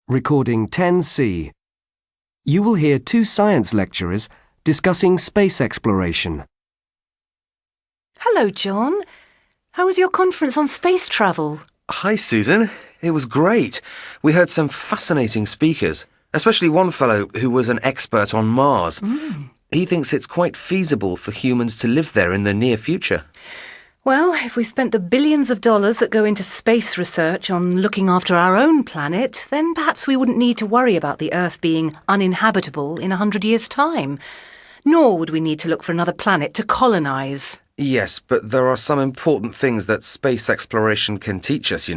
Recording 10C. You will hear two science lecturers discussing space exploration. Hello, John. How was your conference on space travel? Hi, Susan. It was great. We heard some fascinating speakers, especially one fellow who was an expert on Mars. He thinks it's quite feasible for humans to live there in the near future. Well, if we spent the billions of dollars that go into space research on looking after our own planet, then perhaps we wouldn't need to worry about the Earth being uninhabitable in 100 years' time. Nor would we need to look for another planet to colonise. Yes, but there are some important things that space exploration can teach us,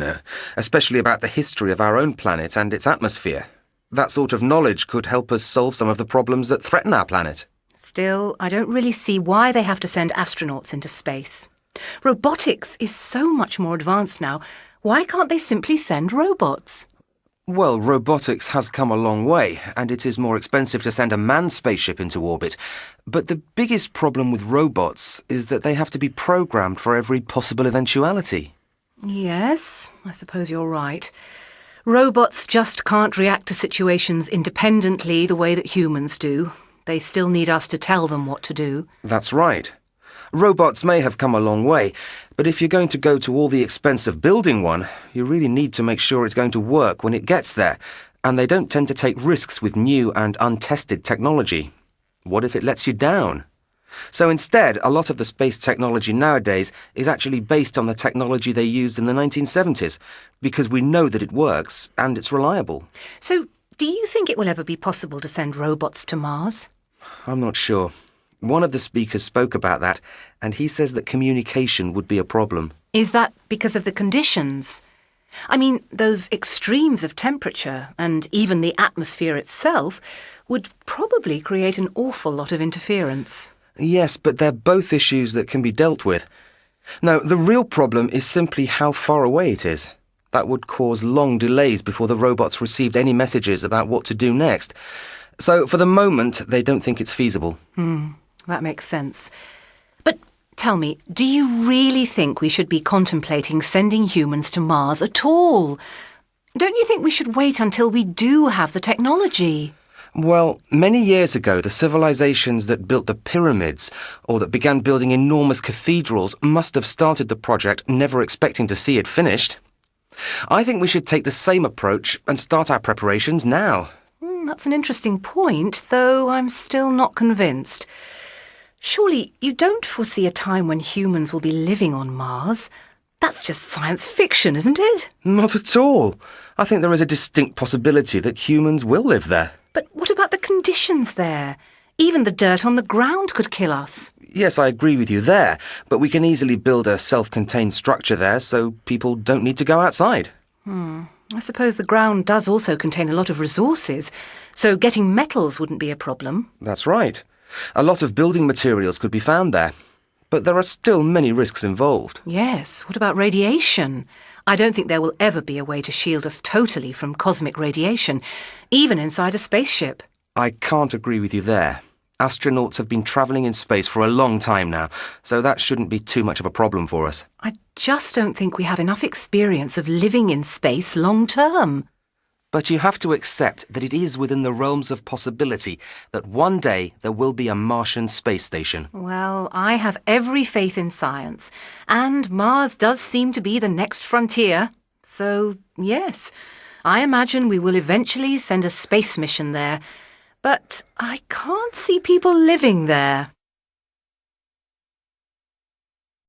especially about the history of our own planet and its atmosphere. That sort of knowledge could help us solve some of the problems that threaten our planet. Still, I don't really see why they have to send astronauts into space. Robotics is so much more advanced now. Why can't they simply send robots? Well, robotics has come a long way, and it is more expensive to send a manned spaceship into orbit. But the biggest problem with robots is that they have to be programmed for every possible eventuality. Yes, I suppose you're right. Robots just can't react to situations independently the way that humans do. They still need us to tell them what to do. That's right. Robots may have come a long way, but if you're going to go to all the expense of building one, you really need to make sure it's going to work when it gets there, and they don't tend to take risks with new and untested technology. What if it lets you down? So instead, a lot of the space technology nowadays is actually based on the technology they used in the 1970s, because we know that it works and it's reliable. So, do you think it will ever be possible to send robots to Mars? I'm not sure. One of the speakers spoke about that, and he says that communication would be a problem. Is that because of the conditions? I mean, those extremes of temperature and even the atmosphere itself would probably create an awful lot of interference. Yes, but they're both issues that can be dealt with. Now, the real problem is simply how far away it is. That would cause long delays before the robots received any messages about what to do next. So, for the moment, they don't think it's feasible. That makes sense. But tell me, do you really think we should be contemplating sending humans to Mars at all? Don't you think we should wait until we do have the technology? Well, many years ago, the civilizations that built the pyramids or that began building enormous cathedrals must have started the project never expecting to see it finished. I think we should take the same approach and start our preparations now. That's an interesting point, though I'm still not convinced. Surely you don't foresee a time when humans will be living on Mars? That's just science fiction, isn't it? Not at all. I think there is a distinct possibility that humans will live there. But what about the conditions there? Even the dirt on the ground could kill us. Yes, I agree with you there, but we can easily build a self-contained structure there so people don't need to go outside. I suppose the ground does also contain a lot of resources, so getting metals wouldn't be a problem. That's right. A lot of building materials could be found there, but there are still many risks involved. Yes, what about radiation? I don't think there will ever be a way to shield us totally from cosmic radiation, even inside a spaceship. I can't agree with you there. Astronauts have been travelling in space for a long time now, so that shouldn't be too much of a problem for us. I just don't think we have enough experience of living in space long term. But you have to accept that it is within the realms of possibility that one day there will be a Martian space station. Well, I have every faith in science, and Mars does seem to be the next frontier. So, yes, I imagine we will eventually send a space mission there. But I can't see people living there.